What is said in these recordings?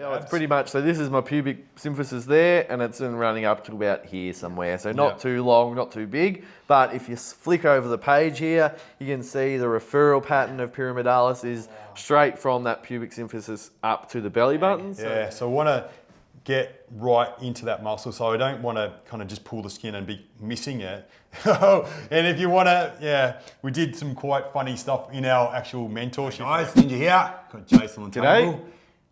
So it's pretty much, so this is my pubic symphysis there, and it's running up to about here somewhere. So not too long, not too big, but if you flick over the page here, you can see the referral pattern of pyramidalis is straight from that pubic symphysis up to the belly button. So I want to get right into that muscle, so I don't want to kind of just pull the skin and be missing it. And if you want to, we did some quite funny stuff in our actual mentorship. Guys, Ninja here. Got Jason on G'day. table.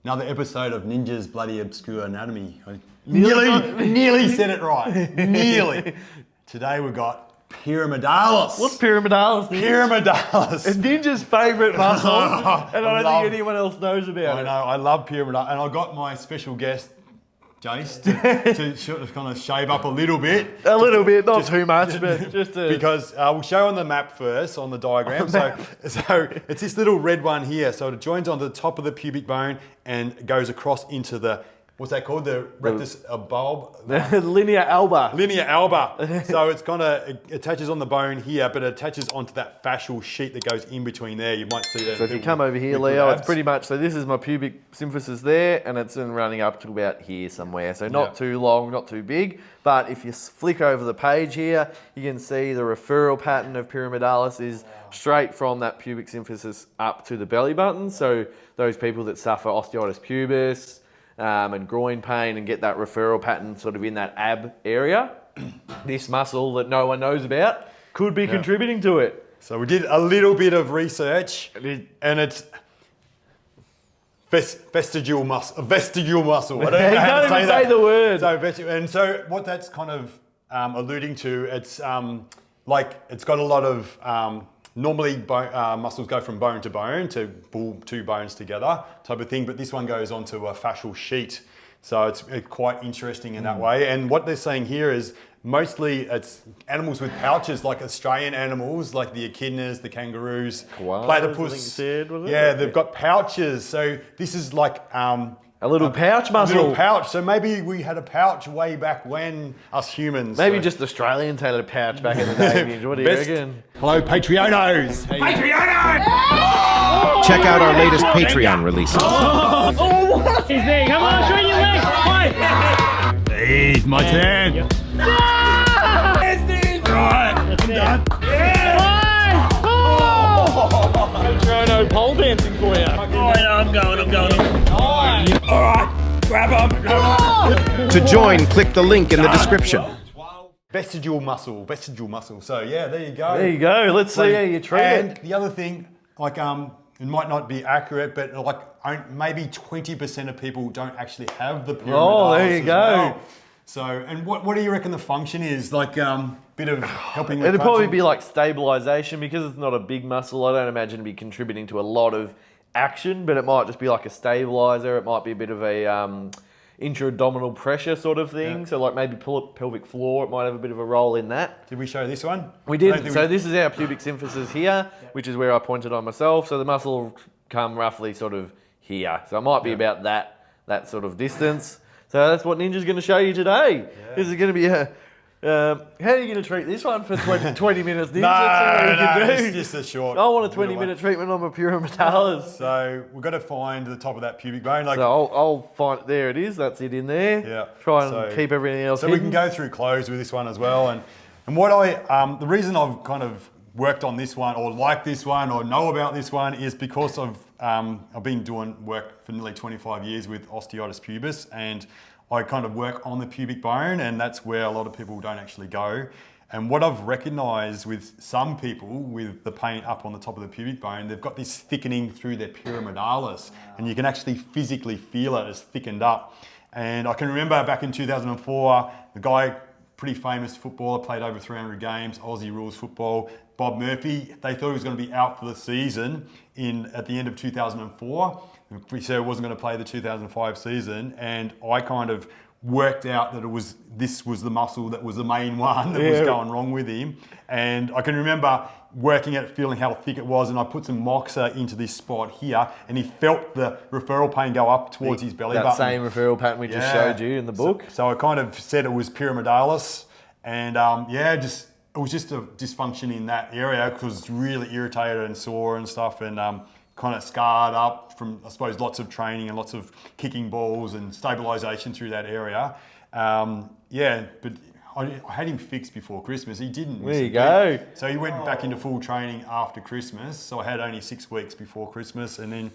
Another episode of Ninja's Bloody Obscure Anatomy. I nearly said it right. Nearly. Today we've got pyramidalis. What's pyramidalis? Pyramidalis? It's Ninja's favourite muscle, and I don't think anyone else knows about I it. know, I love pyramidalis. And I got my special guest, Jace, to kind of shave up a little bit. A little bit, not too much, but just to... Because we'll show on the map first, on the diagram. So it's this little red one here. So it joins on the top of the pubic bone and goes across into the, what's that called? The rectus bulb? The linea alba. Linea alba. So it's it attaches on the bone here, but it attaches onto that fascial sheet that goes in between there. You might see that. So if you come over here, Leo, it's pretty much, so this is my pubic symphysis there, and it's running up to about here somewhere. So not too long, not too big, but if you flick over the page here, you can see the referral pattern of pyramidalis is straight from that pubic symphysis up to the belly button. So those people that suffer osteitis pubis, and groin pain and get that referral pattern sort of in that ab area, this muscle that no one knows about could be contributing to it. So we did a little bit of research, and it's vestigial muscle. Vestigial muscle. I don't know how to say the word. So what that's kind of alluding to, it's like it's got a lot of normally muscles go from bone to pull two bones together type of thing, but this one goes onto a fascial sheet. So it's quite interesting in that way. And what they're saying here is mostly it's animals with pouches, like Australian animals, like the echidnas, the kangaroos, platypus. They've got pouches. So this is like a little pouch muscle. A little pouch. So maybe we had a pouch way back when, us humans. Maybe just Australians had a pouch back in the day. What do you reckon? Hello, Patreonos. Patreonos! Check out our latest Patreon releases. What is there? Come on, show your legs. Fight. It's my turn. Right, I'm done. Patrono pole dancing for you. I'm going. All right, grab them. To join, click the link in the description. Vestigial muscle. So yeah, there you go. There you go. Let's see how you treat and it. The other thing, like it might not be accurate, but like maybe 20% of people don't actually have the pyramidalis. Oh, there you go. Well. So, and what do you reckon the function is? Like bit of helping with It'd probably crunching? be like stabilization, because it's not a big muscle. I don't imagine it'd be contributing to a lot of action, but it might just be like a stabilizer. It might be a bit of a intra-abdominal pressure sort of thing. So like maybe pelvic floor, it might have a bit of a role in that. Did we show this one? We did. So this is our pubic symphysis here, which is where I pointed on myself. So the muscle will come roughly sort of here. So it might be about that sort of distance. So that's what Ninja's going to show you today. Yeah. This is going to be a... how are you going to treat this one for 20 minutes, Ninja? It's just a short... I want a 20-minute treatment on my pyramidalis. So we've got to find the top of that pubic bone. Like, so I'll find it. There it is. That's it in there. Yeah. Try and keep everything else hidden. We can go through clothes with this one as well. And what the reason I've kind of worked on this one or like this one or know about this one is because I've been doing work for nearly 25 years with osteitis pubis, and I kind of work on the pubic bone, and that's where a lot of people don't actually go. And what I've recognized with some people with the pain up on the top of the pubic bone, they've got this thickening through their pyramidalis, and you can actually physically feel it as thickened up. And I can remember back in 2004, the guy, pretty famous footballer, played over 300 games, Aussie rules football, Bob Murphy. They thought he was going to be out for the season at the end of 2004. We said he wasn't going to play the 2005 season, and I kind of worked out that this was the muscle that was the main one that was going wrong with him. And I can remember working at it, feeling how thick it was, and I put some Moxa into this spot here, and he felt the referral pain go up towards his belly button. That same referral pattern we just showed you in the book. So I kind of said it was pyramidalis, and it was just a dysfunction in that area because it's really irritated and sore and stuff, and kind of scarred up from, I suppose, lots of training and lots of kicking balls and stabilisation through that area. But I had him fixed before Christmas. He didn't. There you go. So he went back into full training after Christmas. So I had only 6 weeks before Christmas. And then,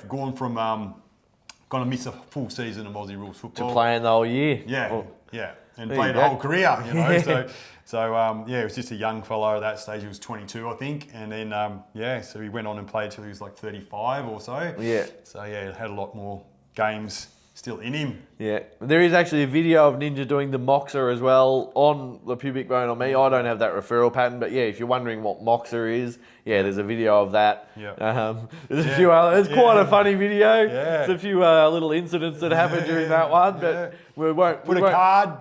gone from going to miss a full season of Aussie rules football. To playing the whole year. And There played you the go. whole career, you know. It was just a young fellow at that stage. He was 22, I think. And then, so he went on and played till he was like 35 or so. Yeah. So, he had a lot more games still in him. Yeah, there is actually a video of Ninja doing the Moxa as well on the pubic bone on me. I don't have that referral pattern, but if you're wondering what Moxa is, there's a video of that. Yeah. There's a few other. It's quite a funny video. Yeah. There's a few little incidents that happened during that one, but we won't. Put a card.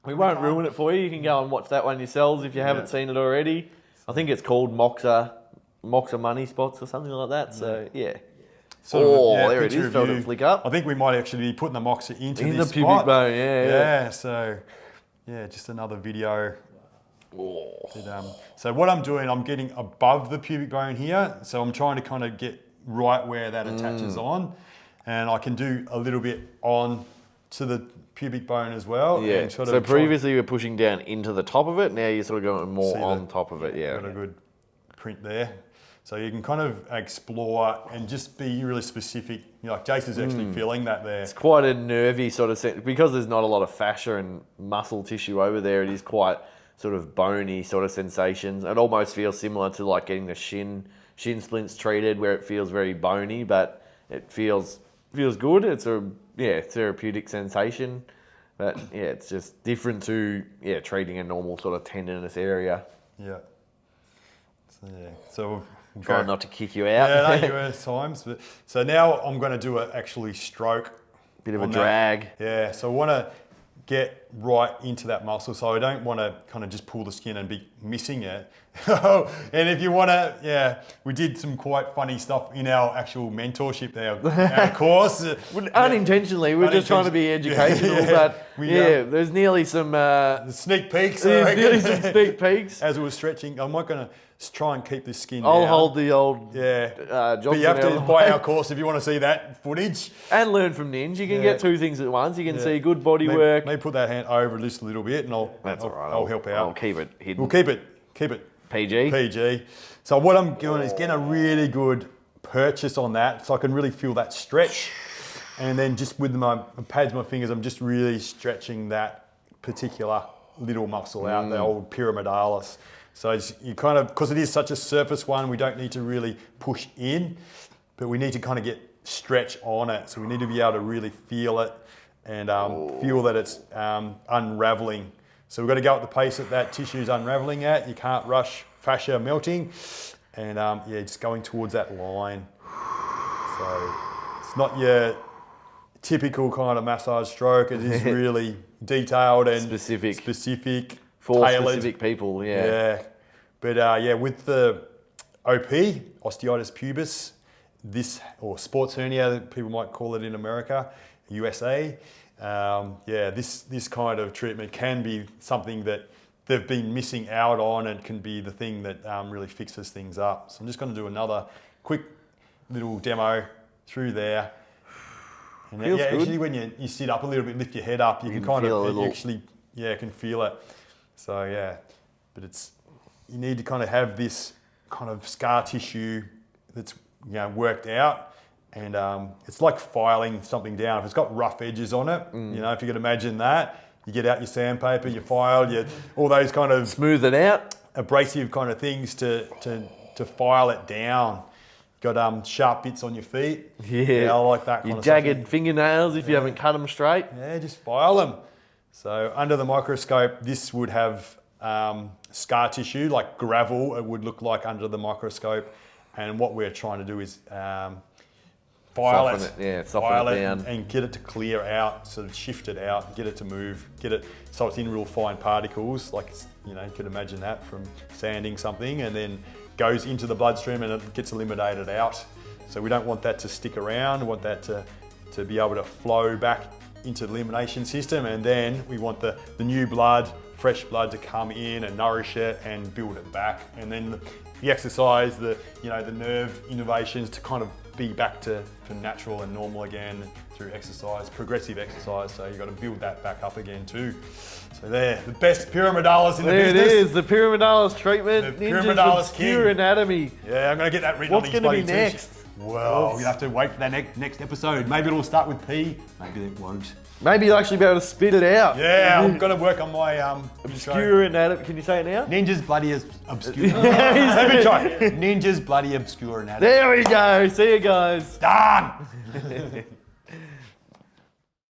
We won't ruin it for you. You can go and watch that one yourselves if you haven't seen it already. I think it's called Moxa Money Spots or something like that. So there it picture is. of Felt you. it flick up. I think we might actually be putting the Moxa into In this the pubic spot. bone, Just another video. So what I'm doing, I'm getting above the pubic bone here. So I'm trying to kind of get right where that attaches on. And I can do a little bit on to the pubic bone as well. Yeah. And So previously you were pushing down into the top of it. Now you're sort of going more See on the- top of it. Yeah. Got a good print there. So you can kind of explore and just be really specific. Like Jace is actually feeling that there. It's quite a nervy sort of sense because there's not a lot of fascia and muscle tissue over there. It is quite sort of bony sort of sensations. It almost feels similar to like getting the shin splints treated, where it feels very bony, but it feels good. It's a therapeutic sensation, but it's just different to treating a normal sort of tendinous area. Yeah. So we'll Trying go- not to kick you out. Yeah, no, you were times. But, so now I'm going to do a actually stroke. Bit of a on that. drag. Yeah, so I want to get right into that muscle. So I don't want to kind of just pull the skin and be missing it. And if you want to, we did some quite funny stuff in our actual mentorship there, our course. Unintentionally, we're just trying to be educational, but there's nearly some The sneak peeks. I there's reckon. nearly some sneak peeks. As we were stretching, I'm not going to try and keep the skin I'll down. hold the old But Johnson you have to out of the buy way. our course if you want to see that footage. And learn from Ninja. You can Yeah. get two things at once. You can see good body Maybe, work. maybe put that hand over just a little bit, and I'll I'll help out. I'll keep it hidden. We'll keep it PG. PG. So what I'm doing is getting a really good purchase on that, so I can really feel that stretch. And then just with my pads, my fingers, I'm just really stretching that particular little muscle out, the old pyramidalis. So you kind of, because it is such a surface one, we don't need to really push in, but we need to kind of get stretch on it. So we need to be able to really feel it and feel that it's unraveling. So we've got to go at the pace that tissue's unraveling at. You can't rush fascia melting. And just going towards that line. So it's not your typical kind of massage stroke. It is really detailed and specific for tailored. specific people. But with the OP, osteitis pubis, or sports hernia, that people might call it in America, USA. This kind of treatment can be something that they've been missing out on, and can be the thing that really fixes things up. So I'm just going to do another quick little demo through there. And Feels good. actually, when you sit up a little bit, lift your head up, you can kind feel a of little- can feel it. So but you need to kind of have this kind of scar tissue that's worked out, and it's like filing something down. If it's got rough edges on it, if you could imagine that. You get out your sandpaper, you file, all those kind of Smooth it out. abrasive kind of things to file it down. Got sharp bits on your feet. I like that kind Your of jagged stuff. fingernails if you haven't cut them straight. Yeah, just file them. So under the microscope, this would have scar tissue, like gravel. It would look like under the microscope. And what we're trying to do is file Soften it down. and get it to clear out, sort of shift it out, get it to move, get it so it's in real fine particles, like you could imagine that from sanding something, and then goes into the bloodstream and it gets eliminated out. So we don't want that to stick around. We want that to be able to flow back into the elimination system, and then we want the new blood, fresh blood, to come in and nourish it and build it back. And then the exercise, the nerve innovations to kind of be back to natural and normal again through exercise, progressive exercise. So you've got to build that back up again too. So there, the best pyramidalis in the business. There it is, the pyramidalis treatment. The Ninja's pyramidalis obscure king. anatomy. Yeah, I'm going to get that written What's on these going to be bloody next? t-shirts. Well, you'll have to wait for that next episode. Maybe it'll start with P, maybe it won't. Maybe you'll actually be able to spit it out. Yeah, I'm going to work on my Obscure anatomy. Can you say it now? Ninja's bloody obscure. Let me try. Ninja's bloody obscure anatomy. There we go. See you guys. Done!